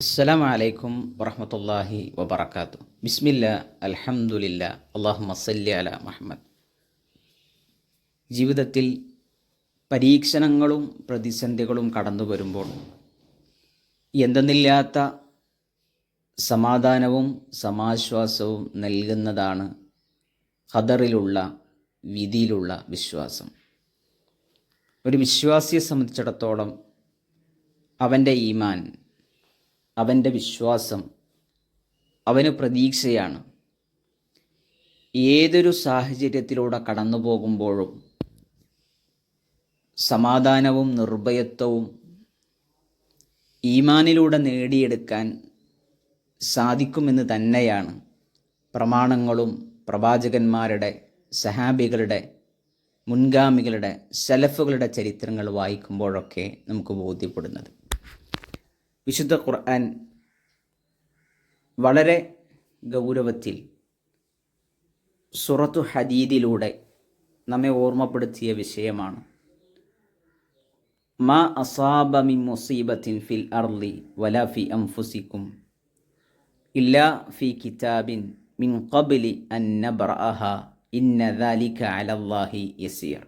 അസ്സലാമു അലൈക്കും വറഹ്മത്തുള്ളാഹി വബറകാതുഹു. ബിസ്മില്ലാ അൽഹംദുലില്ലാ അല്ലാഹുമ്മ സല്ലി അലാ മുഹമ്മദ്. ജീവിതത്തിൽ പരീക്ഷണങ്ങളും പ്രതിസന്ധികളും കടന്നു വരുമ്പോൾ എന്തെന്നില്ലാത്ത സമാധാനവും സമാശ്വാസവും നൽകുന്നതാണ് ഖദറിലുള്ള, വിധിയിലുള്ള വിശ്വാസം. ഒരു വിശ്വാസിയെ സംബന്ധിച്ചിടത്തോളം അവൻ്റെ ഈമാൻ, അവൻ്റെ വിശ്വാസം അവന് പ്രതീക്ഷയാണ്. ഏതൊരു സാഹചര്യത്തിലൂടെ കടന്നു പോകുമ്പോഴും സമാധാനവും നിർഭയത്വവും ഈമാനിലൂടെ നേടിയെടുക്കാൻ സാധിക്കുമെന്ന് തന്നെയാണ് പ്രമാണങ്ങളും പ്രവാചകന്മാരുടെ, സഹാബികളുടെ, മുൻഗാമികളുടെ, സലഫുകളുടെ ചരിത്രങ്ങൾ വായിക്കുമ്പോഴൊക്കെ നമുക്ക് ബോധ്യപ്പെടുന്നത്. വിശുദ്ധ ഖുർആൻ വളരെ ഗൗരവത്തിൽ സൂറത്തു ഹദീദിലൂടെ നമ്മെ ഓർമ്മപ്പെടുത്തിയ വിഷയമാണ്. മാ അസാബ മിൻ മുസീബത്തിൻ ഫിൽ അർളി വലാ ഫി അൻഫുസിക്കും ഇല്ലാ ഫി കിതാബിൻ മിൻ ഖബ്ലി അൻ നബ്റഅഹ ഇന്ന ദാലിക അലല്ലാഹി യസീർ.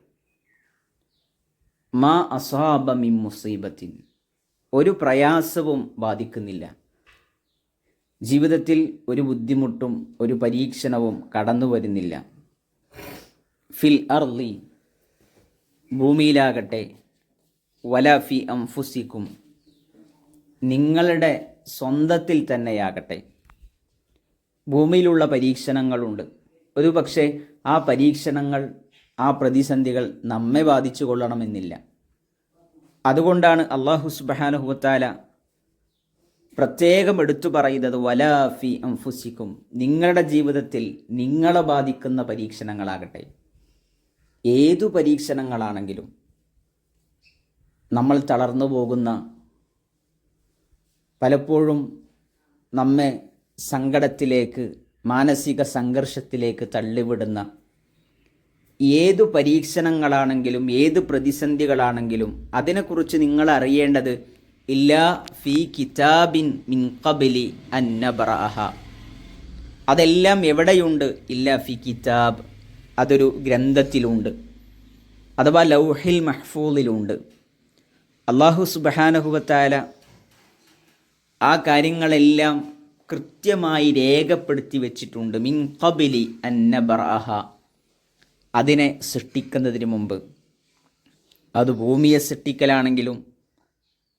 മാ അസാബ മിൻ മുസീബത്തിൻ, ഒരു പ്രയാസവും ബാധിക്കുന്നില്ല. ജീവിതത്തിൽ ഒരു ബുദ്ധിമുട്ടും ഒരു പരീക്ഷണവും കടന്നു വരുന്നില്ല. ഫിൽ അർളി, ഭൂമിയിലാകട്ടെ, വലാ ഫി അൻഫുസിക്കും, നിങ്ങളുടെ സ്വന്തത്തിൽ തന്നെയാകട്ടെ. ഭൂമിയിലുള്ള പരീക്ഷണങ്ങളുണ്ട്. ഒരുപക്ഷെ ആ പരീക്ഷണങ്ങൾ, ആ പ്രതിസന്ധികൾ നമ്മെ ബാധിച്ചു കൊള്ളണമെന്നില്ല. അതുകൊണ്ടാണ് അല്ലാഹു സുബ്ഹാനഹു വതആല പ്രത്യേകം എടുത്തു പറയുന്നത് വലാ ഫി അൻഫുസിക്കും, നിങ്ങളുടെ ജീവിതത്തിൽ നിങ്ങളെ ബാധിക്കുന്ന പരീക്ഷണങ്ങളാകട്ടെ. ഏതു പരീക്ഷണങ്ങളാണെങ്കിലും നമ്മൾ തളർന്നു പോകുന്ന, പലപ്പോഴും നമ്മെ സങ്കടത്തിലേക്ക്, മാനസിക സംഘർഷത്തിലേക്ക് തള്ളിവിടുന്ന ഏതു പരീക്ഷണങ്ങളാണെങ്കിലും, ഏത് പ്രതിസന്ധികളാണെങ്കിലും അതിനെക്കുറിച്ച് നിങ്ങൾ അറിയേണ്ടത് ഇല്ലാ ഫീ കിതാബിൻ മിൻ ഖബ്ലി അൻ നബ്റഅഹ, അതെല്ലാം എവിടെയുണ്ട്? ഇല്ലാ ഫി കിതാബ്, അതൊരു ഗ്രന്ഥത്തിലുണ്ട്, അഥവാ ലൗഹിൽ മഹ്ഫൂളിലുണ്ട്. അല്ലാഹു സുബ്ഹാനഹു വതആല ആ കാര്യങ്ങളെല്ലാം കൃത്യമായി രേഖപ്പെടുത്തി വച്ചിട്ടുണ്ട്. മിൻ ഖബ്ലി അൻ നബ്റഅഹ, അതിനെ സൃഷ്ടിക്കുന്നതിന് മുമ്പ്. അത് ഭൂമിയെ സൃഷ്ടിക്കലാണെങ്കിലും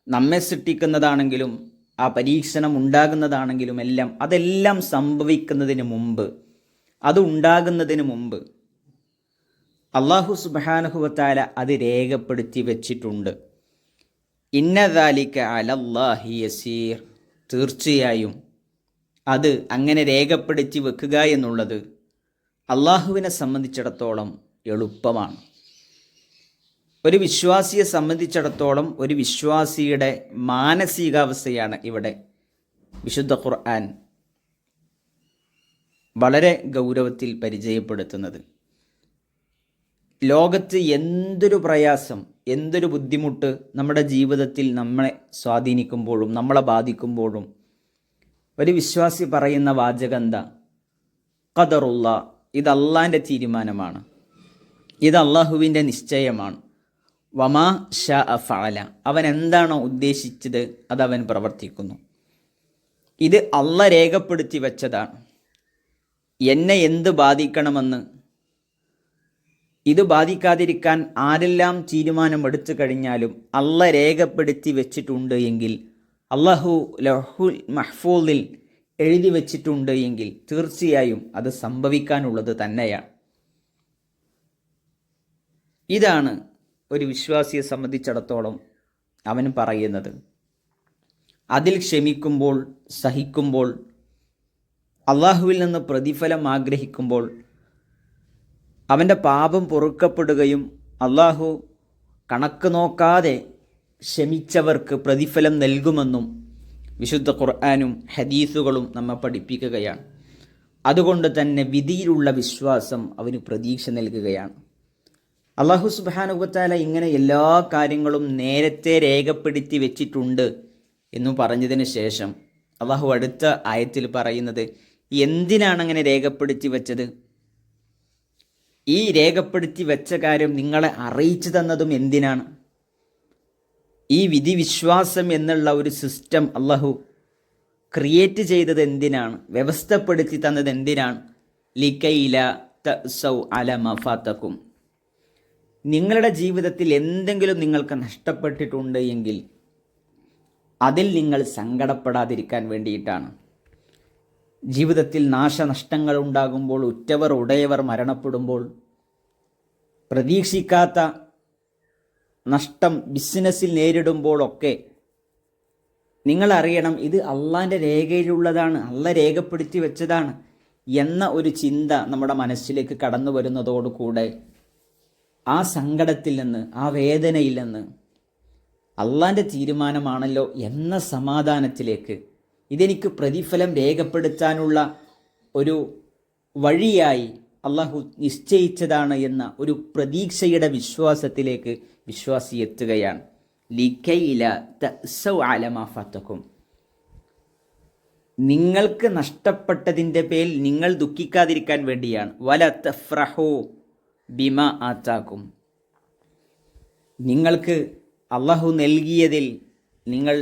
നമ്മെ സൃഷ്ടിക്കുന്നതാണെങ്കിലും ആ പരീക്ഷണം ഉണ്ടാകുന്നതാണെങ്കിലും അതെല്ലാം സംഭവിക്കുന്നതിന് മുമ്പ്, അത് ഉണ്ടാകുന്നതിന് മുമ്പ് അല്ലാഹു സുബ്ഹാനഹു വതആല അത് രേഖപ്പെടുത്തി വച്ചിട്ടുണ്ട്. ഇന്ന ദാലിക അലല്ലാഹി യസീർ, തീർച്ചയായും അത് അങ്ങനെ രേഖപ്പെടുത്തി വെക്കുക എന്നുള്ളത് അള്ളാഹുവിനെ സംബന്ധിച്ചിടത്തോളം എളുപ്പമാണ്. ഒരു വിശ്വാസിയെ സംബന്ധിച്ചിടത്തോളം, ഒരു വിശ്വാസിയുടെ മാനസികാവസ്ഥയാണ് ഇവിടെ വിശുദ്ധ ഖുർആൻ വളരെ ഗൗരവത്തിൽ പരിചയപ്പെടുത്തുന്നത്. ലോകത്ത് എന്തൊരു പ്രയാസം, എന്തൊരു ബുദ്ധിമുട്ട് നമ്മുടെ ജീവിതത്തിൽ നമ്മളെ സ്വാധീനിക്കുമ്പോഴും നമ്മളെ ബാധിക്കുമ്പോഴും ഒരു വിശ്വാസി പറയുന്ന വാചകം എന്താ? ഖദറുള്ള, ഇത് അള്ളാൻ്റെ തീരുമാനമാണ്, ഇത് അള്ളാഹുവിൻ്റെ നിശ്ചയമാണ്. വമാ ശാഅ ഫഅല, അവൻ എന്താണോ ഉദ്ദേശിച്ചത് അതവൻ പ്രവർത്തിക്കുന്നു. ഇത് അള്ളാഹ് രേഖപ്പെടുത്തി വെച്ചതാണ്. എന്നെ എന്ത് ബാധിക്കണമെന്ന്, ഇത് ബാധിക്കാതിരിക്കാൻ ആരെല്ലാം തീരുമാനമെടുത്തു കഴിഞ്ഞാലും അള്ളാഹ് രേഖപ്പെടുത്തി വെച്ചിട്ടുണ്ട് എങ്കിൽ, അള്ളാഹു ലൗഹുൽ മഹ്ഫൂളിൽ എഴുതി വച്ചിട്ടുണ്ട് എങ്കിൽ തീർച്ചയായും അത് സംഭവിക്കാനുള്ളത് തന്നെയാണ്. ഇതാണ് ഒരു വിശ്വാസിയെ സംബന്ധിച്ചിടത്തോളം അവൻ പറയുന്നത്. അതിൽ ക്ഷമിക്കുമ്പോൾ, സഹിക്കുമ്പോൾ, അള്ളാഹുവിൽ നിന്ന് പ്രതിഫലം ആഗ്രഹിക്കുമ്പോൾ, അവൻ്റെ പാപം പൊറുക്കപ്പെടുകയും അള്ളാഹു കണക്ക് നോക്കാതെ ക്ഷമിച്ചവർക്ക് പ്രതിഫലം നൽകുമെന്നും വിശുദ്ധ ഖുർആനും ഹദീസുകളും നമ്മെ പഠിപ്പിക്കുകയാണ്. അതുകൊണ്ട് തന്നെ വിധിയിലുള്ള വിശ്വാസം അവന് പ്രതീക്ഷ നൽകുകയാണ്. അല്ലാഹു സുബ്ഹാനഹു വ തആല ഇങ്ങനെ എല്ലാ കാര്യങ്ങളും നേരത്തെ രേഖപ്പെടുത്തി വെച്ചിട്ടുണ്ട് എന്നു പറഞ്ഞതിന് ശേഷം അള്ളാഹു അടുത്ത ആയത്തിൽ പറയുന്നത് എന്തിനാണ് അങ്ങനെ രേഖപ്പെടുത്തി വെച്ചത്? ഈ രേഖപ്പെടുത്തി വെച്ച കാര്യം നിങ്ങളെ അറിയിച്ചു തന്നതും എന്തിനാണ്? ഈ വിധിവിശ്വാസം എന്നുള്ള ഒരു സിസ്റ്റം അള്ളാഹു ക്രിയേറ്റ് ചെയ്തത് എന്തിനാണ്? വ്യവസ്ഥപ്പെടുത്തി തന്നത് എന്തിനാണ്? ലിക്കൈല തസൗ അല മഫാത്തക്കും. നിങ്ങളുടെ ജീവിതത്തിൽ എന്തെങ്കിലും നിങ്ങൾക്ക് നഷ്ടപ്പെട്ടിട്ടുണ്ട് എങ്കിൽ അതിൽ നിങ്ങൾ സങ്കടപ്പെടാതിരിക്കാൻ വേണ്ടിയിട്ടാണ്. ജീവിതത്തിൽ നാശനഷ്ടങ്ങൾ ഉണ്ടാകുമ്പോൾ, ഉറ്റവർ ഉടയവർ മരണപ്പെടുമ്പോൾ, പ്രതീക്ഷിക്കാത്ത നഷ്ടം ബിസിനസ്സിൽ നേരിടുമ്പോഴൊക്കെ നിങ്ങൾ അറിയണം ഇത് അള്ളാൻ്റെ രേഖയിലുള്ളതാണ്, അള്ള രേഖപ്പെടുത്തി വെച്ചതാണ് എന്ന ഒരു ചിന്ത നമ്മുടെ മനസ്സിലേക്ക് കടന്നു വരുന്നതോടുകൂടെ ആ സങ്കടത്തിൽ നിന്ന്, ആ വേദനയിൽ നിന്ന് അള്ളാൻ്റെ തീരുമാനമാണല്ലോ എന്ന സമാധാനത്തിലേക്ക്, ഇതെനിക്ക് പ്രതിഫലം രേഖപ്പെടുത്താനുള്ള ഒരു വഴിയായി അള്ളാഹു നിശ്ചയിച്ചതാണ് എന്ന ഒരു പ്രതീക്ഷയുടെ വിശ്വാസത്തിലേക്ക് വിശ്വാസി എത്തുകയാണ്. ലിക്കൈല തസൗ അല മാ ഫതക്കും. നിങ്ങൾക്ക് നഷ്ടപ്പെട്ടതിൻ്റെ പേരിൽ നിങ്ങൾ ദുഃഖിക്കാതിരിക്കാൻ വേണ്ടിയാണ്. വല തഫ്രഹു ബിമ ആതാക്കും. നിങ്ങൾക്ക് അള്ളാഹു നൽകിയതിൽ നിങ്ങൾ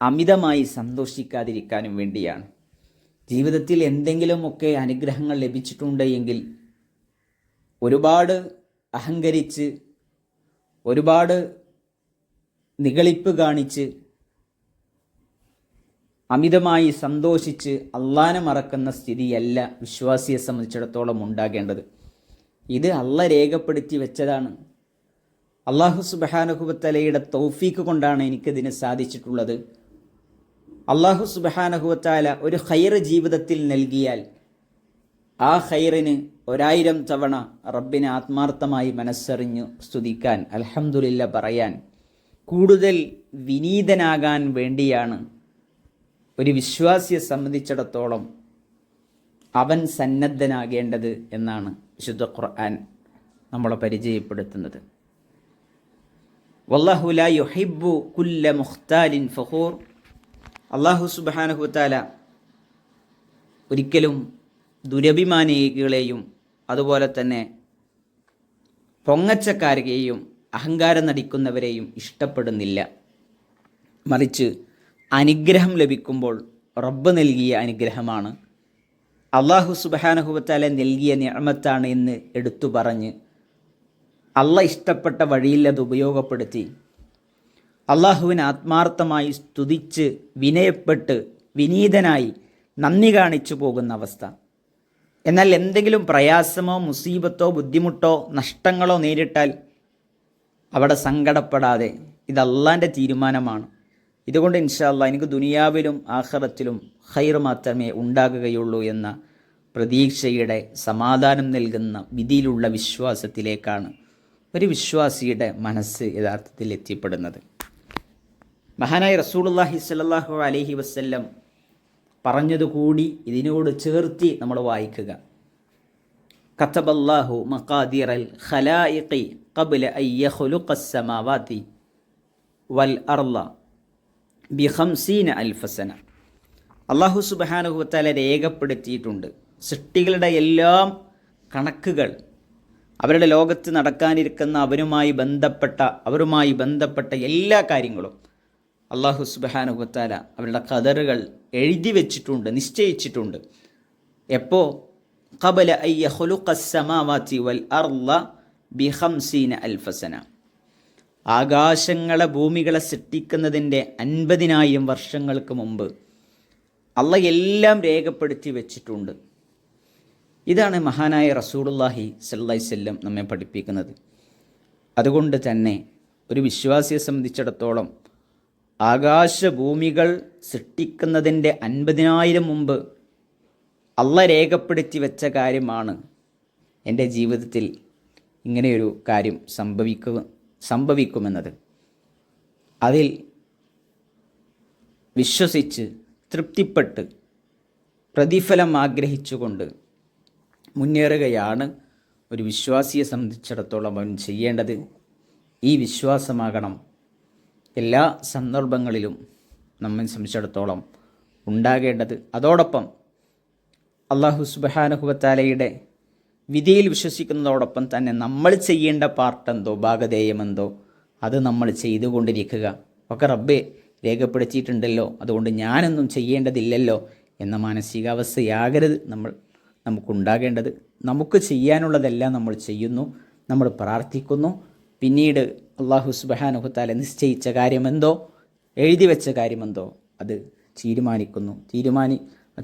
അമിതമായി സന്തോഷിക്കാതിരിക്കാനും വേണ്ടിയാണ്. ജീവിതത്തിൽ എന്തെങ്കിലുമൊക്കെ അനുഗ്രഹങ്ങൾ ലഭിച്ചിട്ടുണ്ട് എങ്കിൽ ഒരുപാട് അഹങ്കരിച്ച്, ഒരുപാട് നിഗളിപ്പ് കാണിച്ച്, അമിതമായി സന്തോഷിച്ച് അള്ളാനെ മറക്കുന്ന സ്ഥിതിയല്ല വിശ്വാസിയെ സംബന്ധിച്ചിടത്തോളം ഉണ്ടാകേണ്ടത്. ഇത് അള്ള രേഖപ്പെടുത്തി വെച്ചതാണ്. അള്ളാഹു സുബ്ഹാനഹു വ തആലയുടെ തൗഫീക്ക് കൊണ്ടാണ് എനിക്കിതിന് സാധിച്ചിട്ടുള്ളത്. അള്ളാഹു സുബ്ഹാനഹു വ തആല ഒരു ഖൈർ ജീവിതത്തിൽ നൽകിയാൽ ആ ഖൈറിന് 1000 തവണ റബ്ബിനെ ആത്മാർത്ഥമായി മനസ്സറിഞ്ഞു സ്തുതിക്കാൻ, അൽഹംദുലില്ലാ പറയാൻ, കൂടുതൽ വിനീതനാകാൻ വേണ്ടിയാണ് ഒരു വിശ്വാസിയെ സംബന്ധിച്ചിടത്തോളം അവൻ സന്നദ്ധനാകേണ്ടത് എന്നാണ് വിശുദ്ധ ഖുർആൻ നമ്മളെ പരിചയപ്പെടുത്തുന്നത്. വല്ലാഹു ലാ യുഹിബ്ബു കുല്ല മുഖ്താലിൻ ഫഖൂർ. അല്ലാഹു സുബ്ഹാനഹു വ തആല ഒരിക്കലും ദുരഭിമാനികളെയും അതുപോലെ തന്നെ പൊങ്ങച്ചക്കാരെയും അഹങ്കാരം നടിക്കുന്നവരെയും ഇഷ്ടപ്പെടുന്നില്ല. മറിച്ച് അനുഗ്രഹം ലഭിക്കുമ്പോൾ റബ്ബ് നൽകിയ അനുഗ്രഹമാണ്, അല്ലാഹു സുബ്ഹാനഹു വ തആല നൽകിയ നിഅമത്താണ് എന്ന് എടുത്തു പറഞ്ഞ് അള്ള ഇഷ്ടപ്പെട്ട വഴിയിൽ അത് ഉപയോഗപ്പെടുത്തി അള്ളാഹുവിനെ ആത്മാർത്ഥമായി സ്തുതിച്ച് വിനയപ്പെട്ട് വിനീതനായി നന്ദി കാണിച്ചു പോകുന്ന അവസ്ഥ. എന്നാൽ എന്തെങ്കിലും പ്രയാസമോ മുസീബത്തോ ബുദ്ധിമുട്ടോ നഷ്ടങ്ങളോ നേരിട്ടാൽ അവിടെ സങ്കടപ്പെടാതെ ഇത് അള്ളാൻ്റെ തീരുമാനമാണ്, ഇതുകൊണ്ട് ഇൻഷാ അല്ലാഹ് എനിക്ക് ദുനിയാവിലും ആഖിറത്തിലും ഖൈർ മാത്രമേ ഉണ്ടാകുകയുള്ളൂ എന്ന പ്രതീക്ഷയുടെ സമാധാനം നൽകുന്ന വിധിയിലുള്ള വിശ്വാസത്തിലേക്കാണ് ഒരു വിശ്വാസിയുടെ മനസ്സ് യഥാർത്ഥത്തിൽ എത്തിപ്പെടുന്നത്. മഹാനായ റസൂലുള്ളാഹി സ്വല്ലല്ലാഹു അലൈഹി വസല്ലം പറഞ്ഞതുകൂടി ഇതിനോട് ചേർത്തി നമ്മൾ വായിക്കുക. കതബല്ലാഹു മഖാദിറൽ ഖലായിഖി ഖബ്ല അൻ യഖ്ലുഖസ് സമാവാതി വൽ അർള ബി50,000 സന. അല്ലാഹു സുബ്ഹാനഹു വ തആല രേഖപ്പെടുത്തിയിട്ടുണ്ട് സൃഷ്ടികളുടെ എല്ലാം കണക്കുകൾ, അവരുടെ ലോകത്ത് നടക്കാനിരിക്കുന്ന അവരുമായി ബന്ധപ്പെട്ട എല്ലാ കാര്യങ്ങളും അല്ലാഹു സുബ്ഹാനഹു വ തആല അവരുടെ ഖദറുകൾ എഴുതി വെച്ചിട്ടുണ്ട്, നിശ്ചയിച്ചിട്ടുണ്ട്. എപ്പോൾ? ഖബല അൻ യഖ്ലുഖസ് സമാവാതി വൽ അർള ബി50,000 സന. ആകാശങ്ങളെ ഭൂമികളെ സൃഷ്ടിക്കുന്നതിൻ്റെ 50,000 വർഷങ്ങൾക്ക് മുമ്പ് അള്ളാഹ് എല്ലാം രേഖപ്പെടുത്തി വെച്ചിട്ടുണ്ട്. ഇതാണ് മഹാനായ റസൂലുള്ളാഹി സ്വല്ലല്ലാഹി അലൈഹി വസല്ലം നമ്മെ പഠിപ്പിക്കുന്നത്. അതുകൊണ്ട് തന്നെ ഒരു വിശ്വാസിയെ സംബന്ധിച്ചിടത്തോളം ആകാശഭൂമികൾ സൃഷ്ടിക്കുന്നതിൻ്റെ 50,000 മുമ്പ് അള്ളാഹ് രേഖപ്പെടുത്തി വെച്ച കാര്യമാണ് എൻ്റെ ജീവിതത്തിൽ ഇങ്ങനെയൊരു കാര്യം സംഭവിക്കുമെന്നത്. അതിൽ വിശ്വസിച്ച് തൃപ്തിപ്പെട്ട് പ്രതിഫലം ആഗ്രഹിച്ചുകൊണ്ട് മുന്നേറുകയാണ് ഒരു വിശ്വാസിയെ സംബന്ധിച്ചിടത്തോളം അവൻ ചെയ്യേണ്ടത്. ഈ വിശ്വാസമാകണം എല്ലാ സന്ദർഭങ്ങളിലും നമ്മെ സംബന്ധിച്ചിടത്തോളം ഉണ്ടാകേണ്ടത്. അതോടൊപ്പം അല്ലാഹു സുബ്ഹാനഹു വ തആലയുടെ വിധിയിൽ വിശ്വസിക്കുന്നതോടൊപ്പം തന്നെ നമ്മൾ ചെയ്യേണ്ട പാർട്ടെന്തോ ഭാഗധേയമെന്തോ അത് നമ്മൾ ചെയ്തുകൊണ്ടിരിക്കുക. ഒക്കെ റബ്ബെ രേഖപ്പെടുത്തിയിട്ടുണ്ടല്ലോ, അതുകൊണ്ട് ഞാനൊന്നും ചെയ്യേണ്ടതില്ലല്ലോ എന്ന മാനസികാവസ്ഥയാകരുത് നമുക്കുണ്ടാകേണ്ടത്. നമുക്ക് ചെയ്യാനുള്ളതെല്ലാം നമ്മൾ ചെയ്യുന്നു, നമ്മൾ പ്രാർത്ഥിക്കുന്നു. പിന്നീട് അല്ലാഹു സുബ്ഹാനഹു വ തആല നിശ്ചയിച്ച കാര്യമെന്തോ, എഴുതി വെച്ച കാര്യമെന്തോ അത്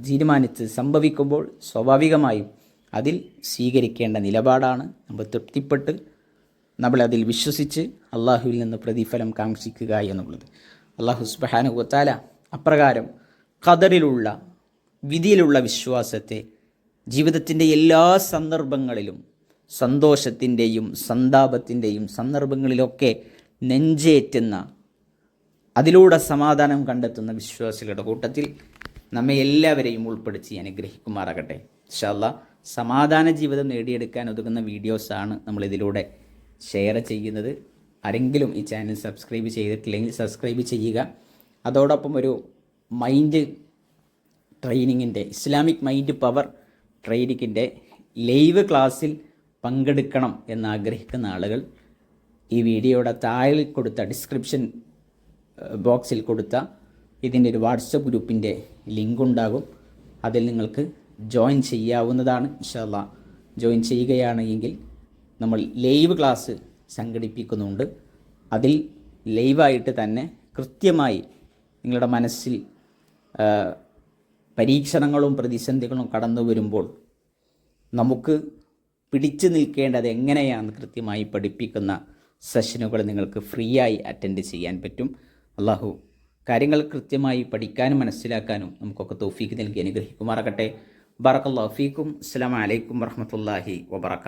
തീരുമാനിച്ച് സംഭവിക്കുമ്പോൾ സ്വാഭാവികമായും അതിൽ സ്വീകരിക്കേണ്ട നിലപാടാണ് നമ്മൾ തൃപ്തിപ്പെട്ട് നമ്മളതിൽ വിശ്വസിച്ച് അള്ളാഹുവിൽ നിന്ന് പ്രതിഫലം കാക്ഷിക്കുക എന്നുള്ളത്. അല്ലാഹു സുബ്ഹാനഹു വ തആല അപ്രകാരം ഖദറിലുള്ള വിധിയിലുള്ള വിശ്വാസത്തെ ജീവിതത്തിൻ്റെ എല്ലാ സന്ദർഭങ്ങളിലും സന്തോഷത്തിൻ്റെയും സന്താപത്തിൻ്റെയും സന്ദർഭങ്ങളിലൊക്കെ നെഞ്ചേറ്റുന്ന, അതിലൂടെ സമാധാനം കണ്ടെത്തുന്ന വിശ്വാസികളുടെ കൂട്ടത്തിൽ നമ്മെ എല്ലാവരെയും ഉൾപ്പെടുത്തി അനുഗ്രഹിക്കുമാറാകട്ടെ. ഇൻഷാ അല്ലാഹ് സമാധാന ജീവിതം നേടിയെടുക്കാൻ ഒതുങ്ങുന്ന വീഡിയോസാണ് നമ്മളിതിലൂടെ ഷെയർ ചെയ്യുന്നത്. ആരെങ്കിലും ഈ ചാനൽ സബ്സ്ക്രൈബ് ചെയ്തിട്ടില്ലെങ്കിൽ സബ്സ്ക്രൈബ് ചെയ്യുക. അതോടൊപ്പം ഒരു മൈൻഡ് ട്രെയിനിങ്ങിൻ്റെ, ഇസ്ലാമിക് മൈൻഡ് പവർ ട്രെയിനിങ്ങിൻ്റെ ലൈവ് ക്ലാസ്സിൽ പങ്കെടുക്കണം എന്നാഗ്രഹിക്കുന്ന ആളുകൾ ഈ വീഡിയോയുടെ താഴെ കൊടുത്ത ഡിസ്ക്രിപ്ഷൻ ബോക്സിൽ കൊടുത്ത ഇതിൻ്റെ ഒരു വാട്സപ്പ് ഗ്രൂപ്പിൻ്റെ ലിങ്ക് ഉണ്ടാകും. അതിൽ നിങ്ങൾക്ക് ജോയിൻ ചെയ്യാവുന്നതാണ്. ഇൻഷാ അല്ലാഹ് ജോയിൻ ചെയ്യുകയാണെങ്കിൽ നമ്മൾ ലൈവ് ക്ലാസ് സംഘടിപ്പിക്കുന്നുണ്ട്. അതിൽ ലൈവായിട്ട് തന്നെ കൃത്യമായി നിങ്ങളുടെ മനസ്സിൽ പരീക്ഷണങ്ങളും പ്രതിസന്ധികളും കടന്നു വരുമ്പോൾ നമുക്ക് പിടിച്ചു നിൽക്കേണ്ടത് എങ്ങനെയാണെന്ന് കൃത്യമായി പഠിപ്പിക്കുന്ന സെഷനുകൾ നിങ്ങൾക്ക് ഫ്രീ ആയി അറ്റൻഡ് ചെയ്യാൻ പറ്റും. അല്ലാഹു കാര്യങ്ങൾ കൃത്യമായി പഠിക്കാനും മനസ്സിലാക്കാനും നമുക്കൊക്കെ തൗഫീഖ് നൽകി അനുഗ്രഹിക്കുമാറാകട്ടെ. ബറകല്ലാഹു ഫീക്കും. അസ്സലാമു അലൈക്കും വറഹ്മത്തുള്ളാഹി വബറകാതുഹു.